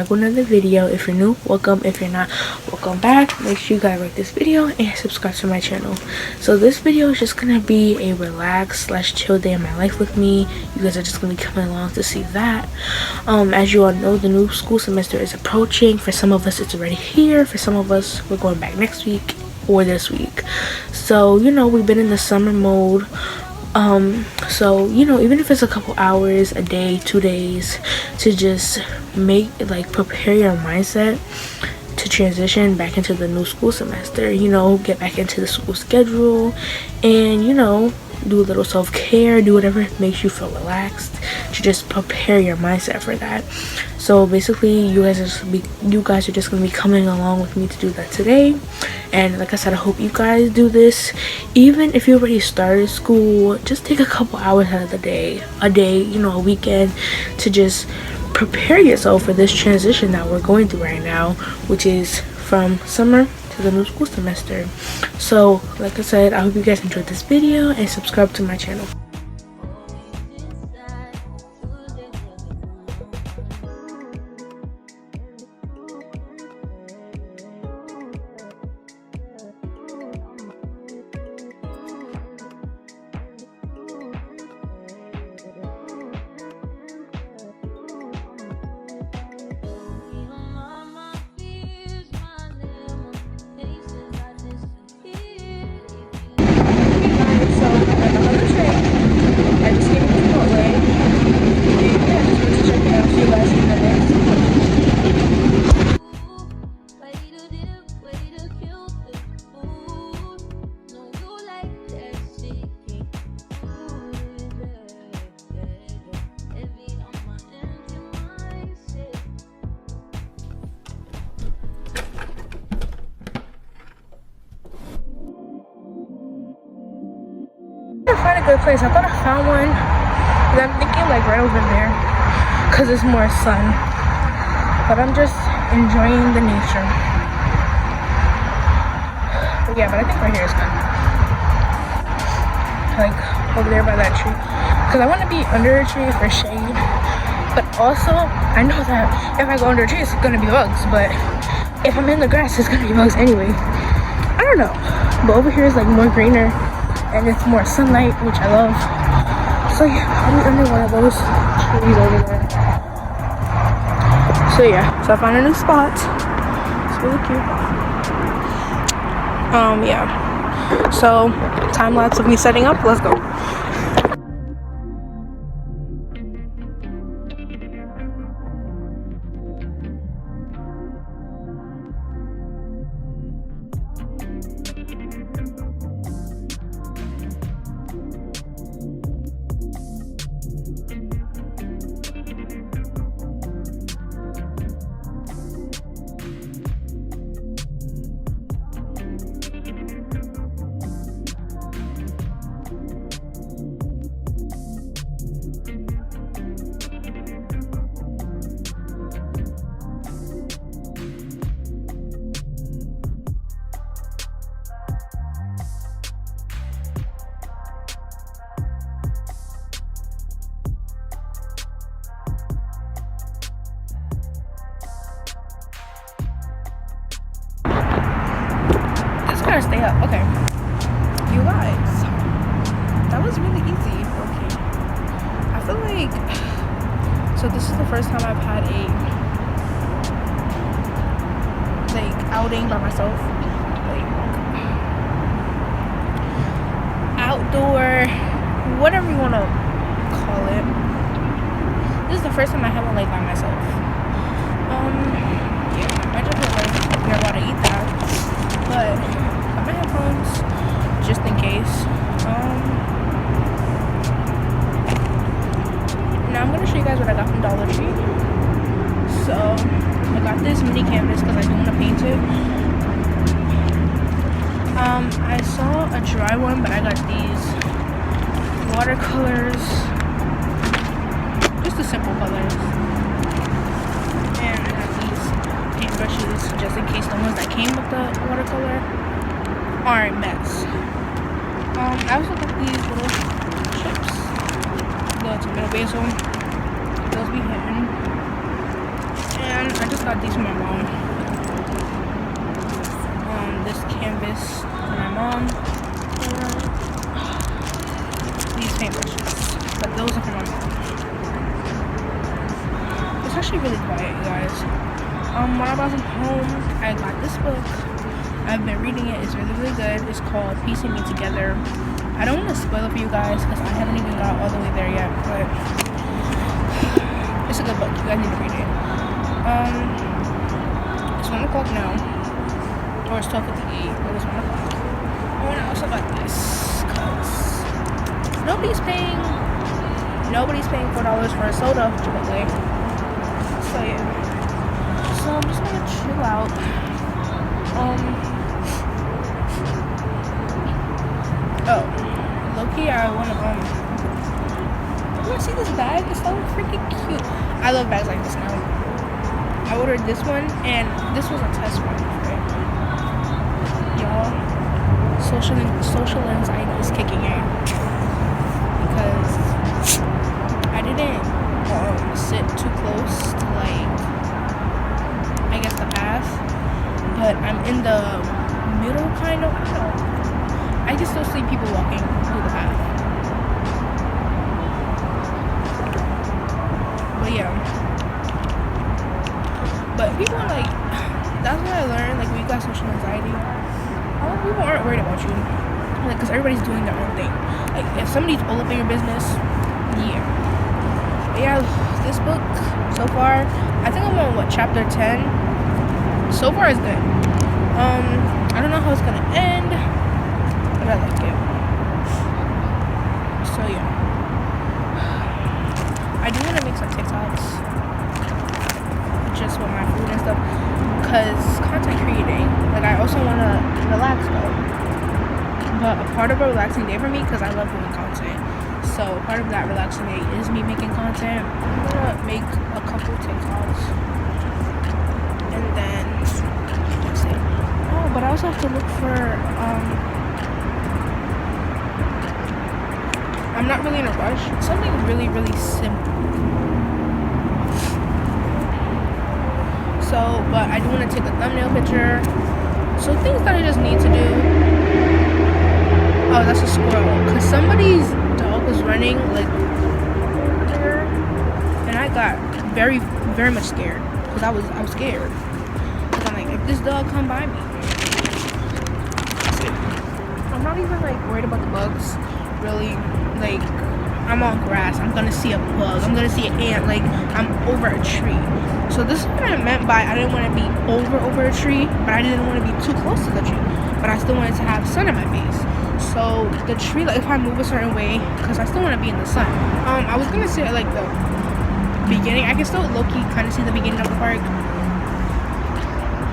back with another video. If you're new, welcome. If you're not, welcome back. Make sure you guys like this video and subscribe to my channel. So this video is just gonna be a relax / chill day in my life with me. You guys are just gonna be coming along to see that. As you all know, the new school semester is approaching. For some of us it's already here, for some of us we're going back next week or this week. So you know, we've been in the summer mode. So you know, even if it's a couple hours a day, 2 days, to just prepare your mindset to transition back into the new school semester, you know, get back into the school schedule, and you know, do a little self-care, do whatever makes you feel relaxed to just prepare your mindset for that. So basically you guys are just gonna be coming along with me to do that today. And like I said, I hope you guys do this. Even if you already started school, just take a couple hours out of the day, you know, a weekend, to just prepare yourself for this transition that we're going through right now, which is from summer to the new school semester. So like I said, I hope you guys enjoyed this video and subscribe to my channel. Find a good place. I thought I found one, and I'm thinking like right over there because it's more sun, but I'm just enjoying the nature. But yeah, but I think right here is good, like over there by that tree, because I want to be under a tree for shade, but also I know that if I go under a tree it's gonna be bugs, but if I'm in the grass it's gonna be bugs anyway. I don't know, but over here is like more greener and it's more sunlight, which I love. So yeah, I'll be under one of those trees over there. So yeah, so I found a new spot. It's really cute. Yeah. So time lapse of me setting up. Let's go. Stay up. Okay, you guys, that was really easy. Okay, I feel like, so this is the first time I've had a outing by myself, outdoor, whatever you want to call it. This is the first time I have one by myself. Yeah, I just feel like you're about to eat that, but my headphones just in case. Now I'm gonna show you guys what I got from Dollar Tree. So I got this mini canvas because I do want to paint it. I saw a dry one, but I got these watercolors, just the simple colors, and I got these paintbrushes just in case the ones that came with the watercolor are a mess. I also got these little chips, the tomato basil, those be hitting, and I just got these for my mom. This canvas for my mom. These paintbrushes, but those are for my mom. It's actually really quiet, you guys. When I was home, I got this book. I've been reading it. It's really, really good. It's called Piecing Me Together. I don't want to spoil it for you guys because I haven't even got all the way there yet, but it's a good book. You guys need to read it. It's 1 o'clock now, or it's 12:58, but it's 1 o'clock. Oh, and I also got this because nobody's paying $4 for a soda, Chipotle. So yeah. So I'm just gonna chill out. Oh, low-key, I wanna see this bag. It's so freaking cute. I love bags like this now. I ordered this one, and this was a test one, right? Y'all, social anxiety is kicking in because I didn't sit too close to, like, I guess the path, but I'm in the middle, kind of. I don't know. I can still see people walking through the path. But yeah. But people are like, that's what I learned, like when you got social anxiety, a lot of people aren't worried about you. Like, because everybody's doing their own thing. Like, if somebody's all up in your business, yeah. But yeah, this book, so far, I think I'm on, chapter 10? So far, it's good. I don't know how it's gonna end, but I like it. So yeah, I do want to make some TikToks just with my food and stuff, cause content creating, like, I also want to relax though, but a part of a relaxing day for me, cause I love doing content, so part of that relaxing day is me making content. I'm gonna make a couple TikToks, and then let's see. Oh, but I also have to look for I'm not really in a rush. Something really, really simple. So, but I do want to take a thumbnail picture. So things that I just need to do. Oh, that's a squirrel. Because somebody's dog was running, like, there. And I got very, very much scared. Because I was scared. Because I'm like, if this dog come by me. I'm not even, like, worried about the bugs. Really. Like, I'm on grass, I'm gonna see a bug, I'm gonna see an ant, like, I'm over a tree. So this is what I meant by I didn't want to be over a tree, but I didn't want to be too close to the tree, but I still wanted to have sun in my face. So the tree, like, if I move a certain way, because I still want to be in the sun. I was gonna say, like, the beginning, I can still low-key kind of see the beginning of the park,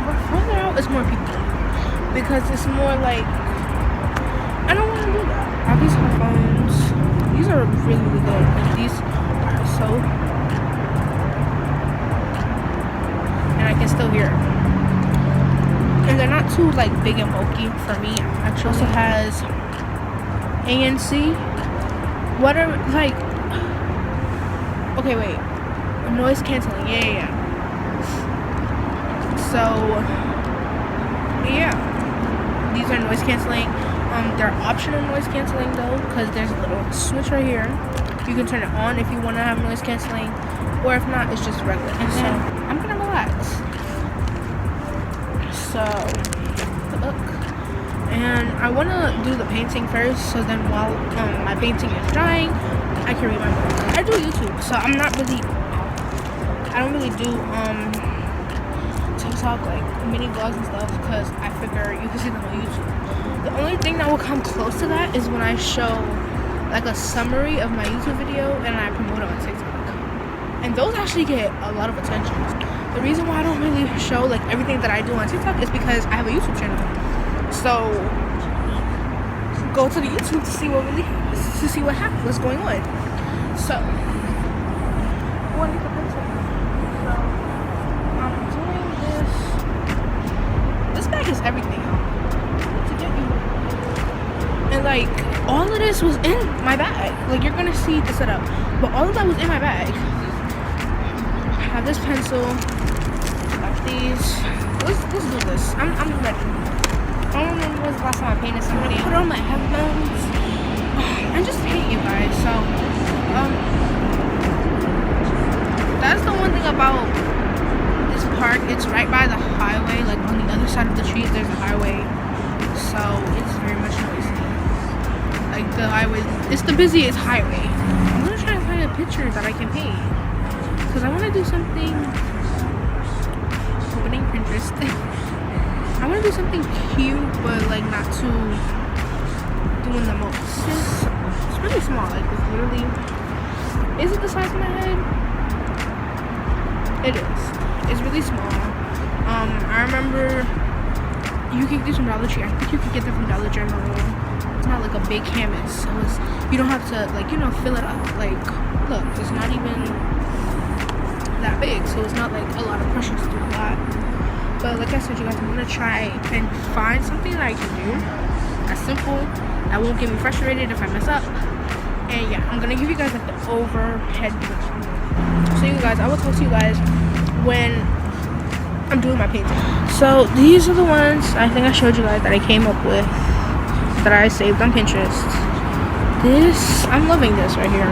but further out is more people, because it's more like, I don't want to do that. I have these headphones. These are really, really good. Like, these are so, and I can still hear it. And they're not too, like, big and bulky for me. Actually, also has ANC. What are, like, okay, wait, noise canceling. Yeah. So yeah, these are noise canceling. They're optional noise canceling though, because there's a little switch right here. You can turn it on if you want to have noise canceling, or if not, it's just regular. And so I'm gonna relax. So look, and I want to do the painting first, so then while my painting is drying, I can read my book. I do YouTube, so I don't really do TikTok, like mini vlogs and stuff, because I figure you can see them on YouTube. The only thing that will come close to that is when I show, like, a summary of my YouTube video and I promote it on TikTok, and those actually get a lot of attention. The reason why I don't really show, like, everything that I do on TikTok is because I have a YouTube channel. So go to the YouTube to see what what's going on. So what is the pencil? So I'm doing this bag is everything to get you. And, like, all of this was in my bag. Like, you're gonna see the setup, but all of that was in my bag. I have this pencil, I these. Let's do this. I'm ready. I don't remember when was the last time I painted somebody. I put on my headphones. I just hate you guys. So that's the one thing about this park. It's right by the highway. Like on the other side of the trees, there's a highway. So it's very much noisy. Like the highway, it's the busiest highway. I'm gonna try to find a picture that I can paint because I want to do something. Opening Pinterest. I want to do something cute, but like not too doing the most. It's really small. Like it's literally. Is it the size of my head? It is. It's really small. I remember you could get this from Dollar Tree. I think you could get that from Dollar General. It's not like a big canvas, so it's, you don't have to like fill it up. Like look, it's not even that big, so it's not like a lot of pressure to do a lot. But like I said, you guys, I'm gonna try and find something that I can do that's simple, that won't get me frustrated if I mess up. And yeah, I'm gonna give you guys like the overhead view. So you guys, I will talk to you guys when I'm doing my painting. So these are the ones I think I showed you guys that I came up with, that I saved on Pinterest. This, I'm loving this right here.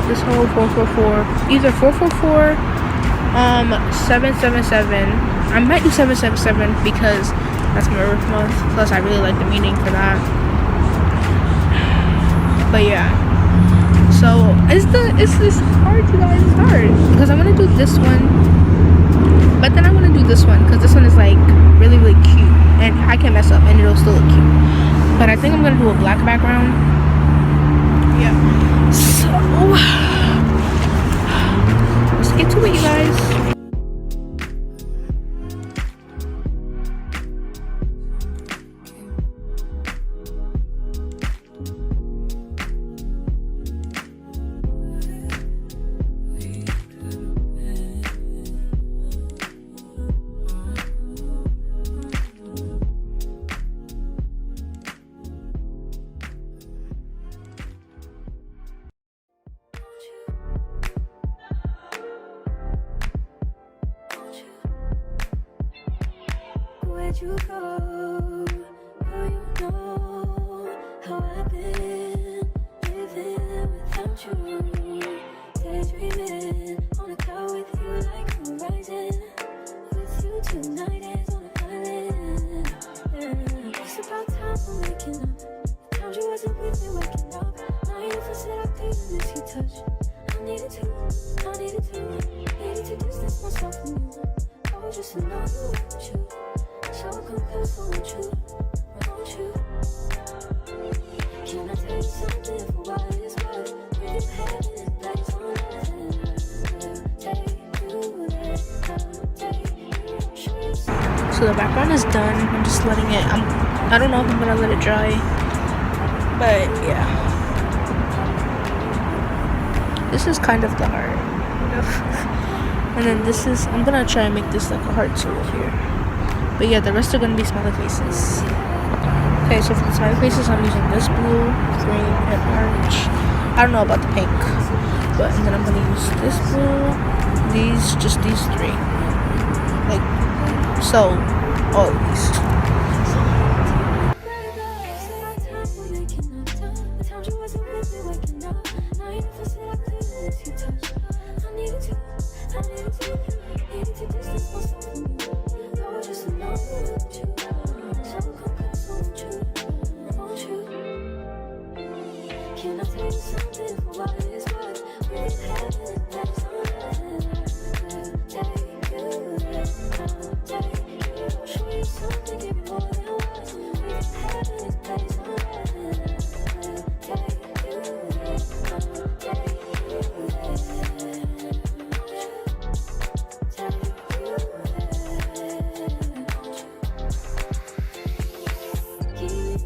This whole 444, either 444, 777. I might do 777 because that's my birth month. Plus, I really like the meaning for that. But yeah, so it's hard, you guys. It's hard because I want to do this one, but then I want to do this one because this one is like really cute, and I can mess up and it'll still look cute. But I think I'm gonna do a black background. Yeah. So let's get to it, you guys. Where'd you go? Oh, you know how I've been living without you. Daydreaming on a cloud with you like horizon. With you tonight is on an island. Yeah. It's about time for waking up. The times you wasn't with me waking up. Now you said I didn't miss your touch. I needed to distance myself from you. Oh, just to know you want you. So come close, I want you. Can I tell you something for what it's worth? We've had this place on earth. Take you there, take you, show you something. So the background is done. I'm just letting it. I don't know if I'm gonna let it dry, but yeah. This is kind of the heart, and then this is. I'm gonna try and make this like a heart too here. But yeah, the rest are gonna be smiley faces. Okay, so for the smiley faces, I'm using this blue, green, and orange. I don't know about the pink, but and then I'm gonna use this blue, just these three. Like so, all of these. Can I tell you something for what it's worth? We've had it, that's on earth. Take you there, take you, show you something, give you more than words. We've had it, that's on earth. Take you there, take you there.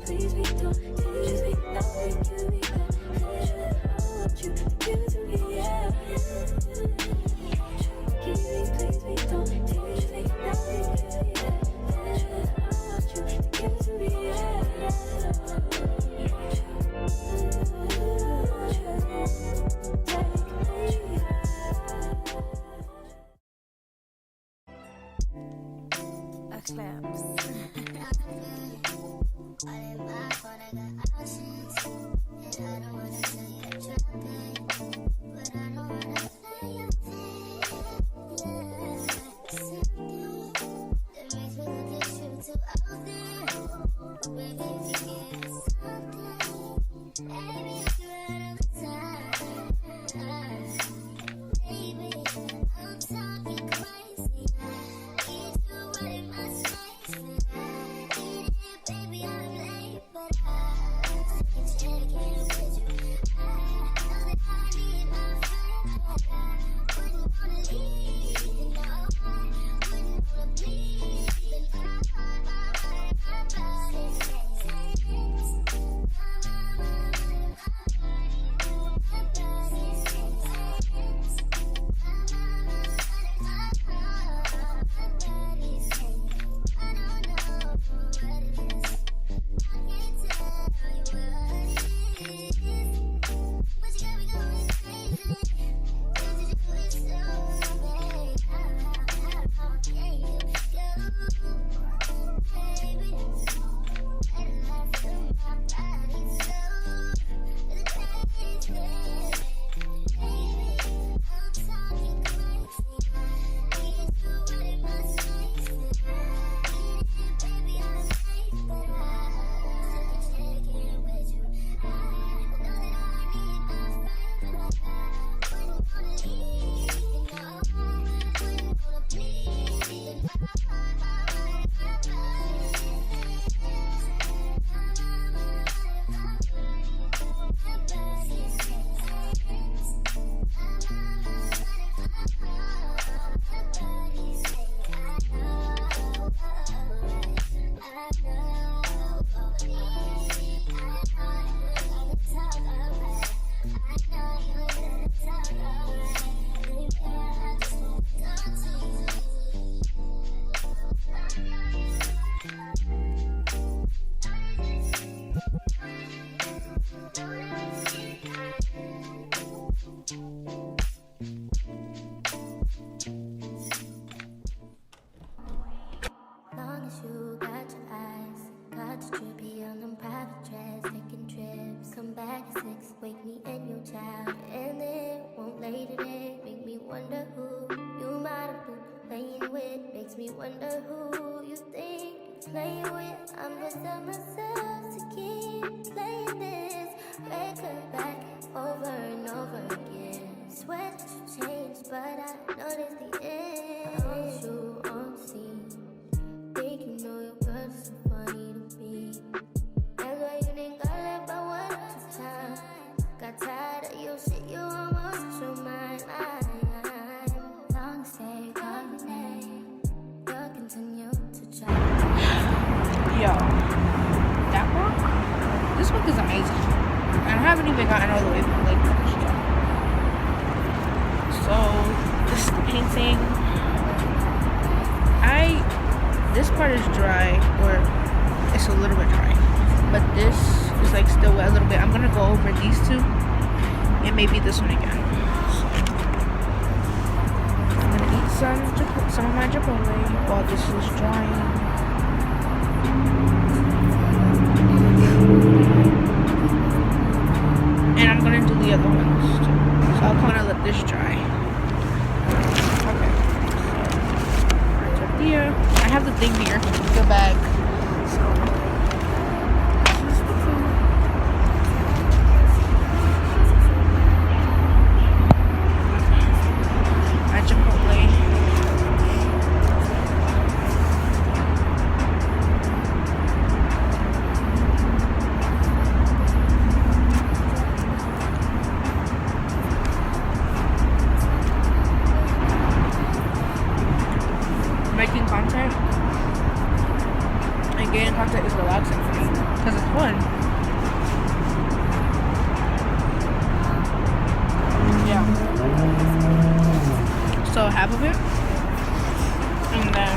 Please be done. Can you just be done? Can you be done? Long as you got your eyes, got your trippy on them private jets, taking trips. Come back at 6, wake me and your child, and then won't lay today. Make me wonder who you might have been playing with. Makes me wonder who you think you're playing with. I'm just telling myself to keep playing this record back over and over again. Swear that you changed, but I noticed the end. I want you on the scene. Think you know your girl is so funny to me. That's why you didn't got left by 1 or 2 times. Got tired of your shit, you almost lost your mind. Long stay, call your name. You'll continue to try. Yo, that book? This book is amazing. And I haven't even gotten all the way from like finished yet. So this is the painting. This part is dry, or it's a little bit dry, but this is like still wet a little bit. I'm gonna go over these two and maybe this one again. So, I'm gonna eat some of my Chipotle while this is drying. And I'm gonna do the other ones too. So I'll kind of let this dry. Okay. So, tortilla. I have the thing here, the bag. So this is the food. My Chipotle. Making content and getting content is relaxing for me because it's fun. Yeah. So half of it, and then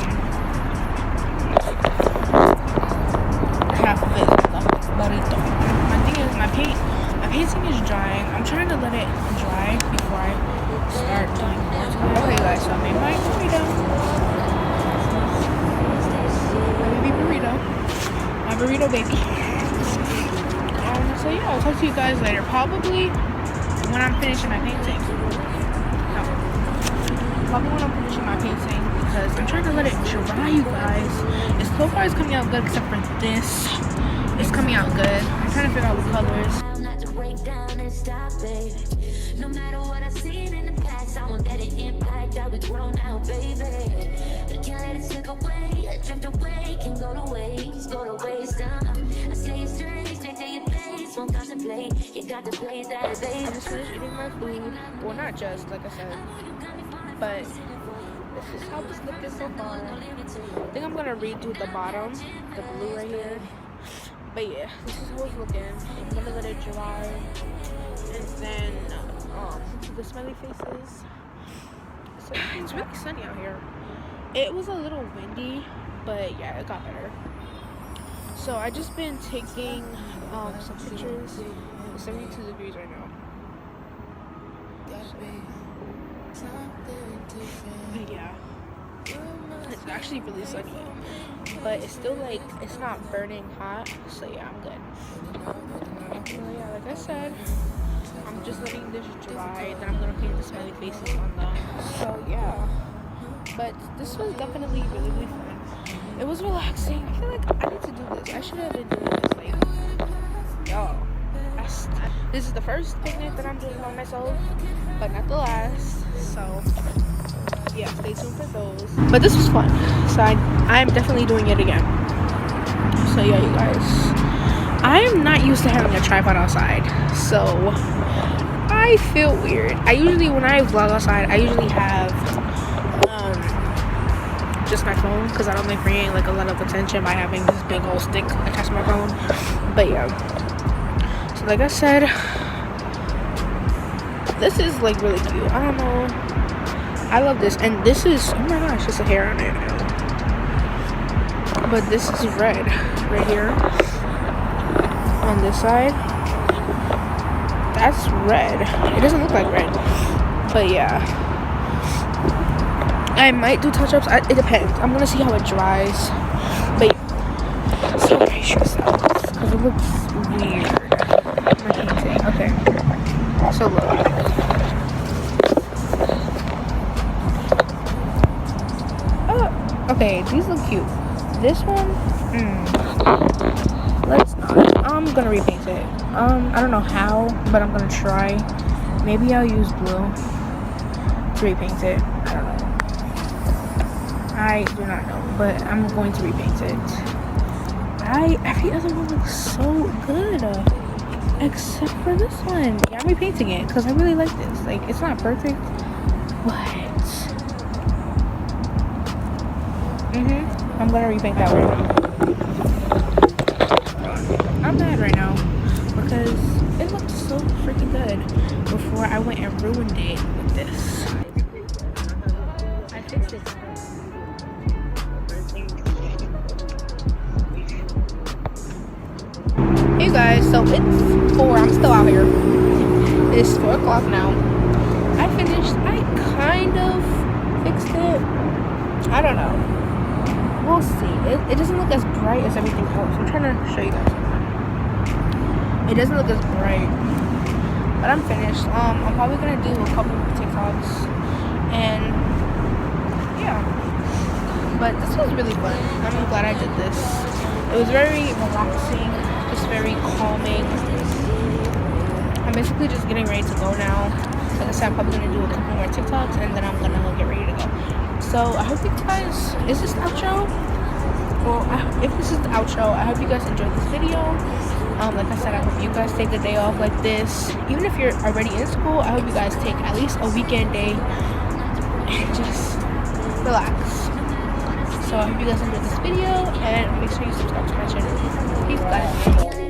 half of it is the burrito. My thing is my painting is drying. I'm trying to let it dry before I start doing more to it. Okay guys, so I made my burrito. My burrito little baby. So yeah, I'll talk to you guys later. Probably when I'm finishing my painting. No. Probably when I'm finishing my painting because I'm trying to let it dry, you guys. So far it's coming out good except for this. It's coming out good. I'm trying to figure out what colors. No matter what I've seen in the past, I won't let it impact. I'll be grown out, baby. I can't let it slip away. I drift away, can go to waste, go to waste. I say it straight to your face. Won't contemplate. You got to play that, baby. I just finished eating my food. Well, not just, like I said. But this is how this look is so far. I think I'm gonna redo the bottom, the blue right here. But yeah, this is how it's looking. I'm gonna let it dry. And then the smiley faces. So it's really sunny out here. It was a little windy, but yeah, it got better. So I just been taking some pictures. It's 72 degrees right now. So, but yeah, it's actually really sunny, but it's still like it's not burning hot. So yeah, I'm good. So yeah, like I said, I'm just letting this dry. Then I'm gonna paint the smiley faces on them. So yeah, but this was definitely really, really fun. It was relaxing. I feel like I need to do this. I should have been doing this like, yo. This is the first picnic that I'm doing by myself, but not the last. So yeah, stay tuned for those. But this was fun. So I'm definitely doing it again. So yeah, you guys, I am not used to having a tripod outside, so I feel weird. I usually, when I vlog outside, I usually have just my phone because I don't like bringing like a lot of attention by having this big old stick attached to my phone. But yeah, so like I said, this is like really cute. I don't know, I love this. And this is, oh my gosh, there's a hair on it. But this is red right here on this side. That's red. It doesn't look like red, but yeah, I might do touch-ups. It depends. I'm gonna see how it dries. But yeah. So brace yourselves because it looks weird. My painting. Okay. So look. Oh, okay. These look cute. This one, let's not. I'm gonna repaint it. I don't know how, but I'm gonna try. Maybe I'll use blue to repaint it. I don't know. I do not know, but I'm going to repaint it. Every other one looks so good, except for this one. Yeah, I'm repainting it because I really like this. Like, it's not perfect, but I'm gonna repaint that one. I'm mad right now because it looked so freaking good before I went and ruined it with this. I fixed it. Hey guys, so it's 4. I'm still out here. It's 4 o'clock now. I finished. I kind of fixed it. I don't know. We'll see. It doesn't look as bright as everything else. I'm trying to show you guys something. It doesn't look as bright, but I'm finished. I'm probably gonna do a couple of TikToks, and yeah. But this was really fun. I'm glad I did this. It was very relaxing, just very calming. I'm basically just getting ready to go now. Like I said, I'm probably gonna do a couple more TikToks, and then I'm gonna get ready to go. So I hope you guys, is this the outro? Well, if this is the outro, I hope you guys enjoyed this video. Like I said, I hope you guys take a day off like this. Even if you're already in school, I hope you guys take at least a weekend day and just relax. So I hope you guys enjoyed this video, and make sure you subscribe to my channel. Peace, guys.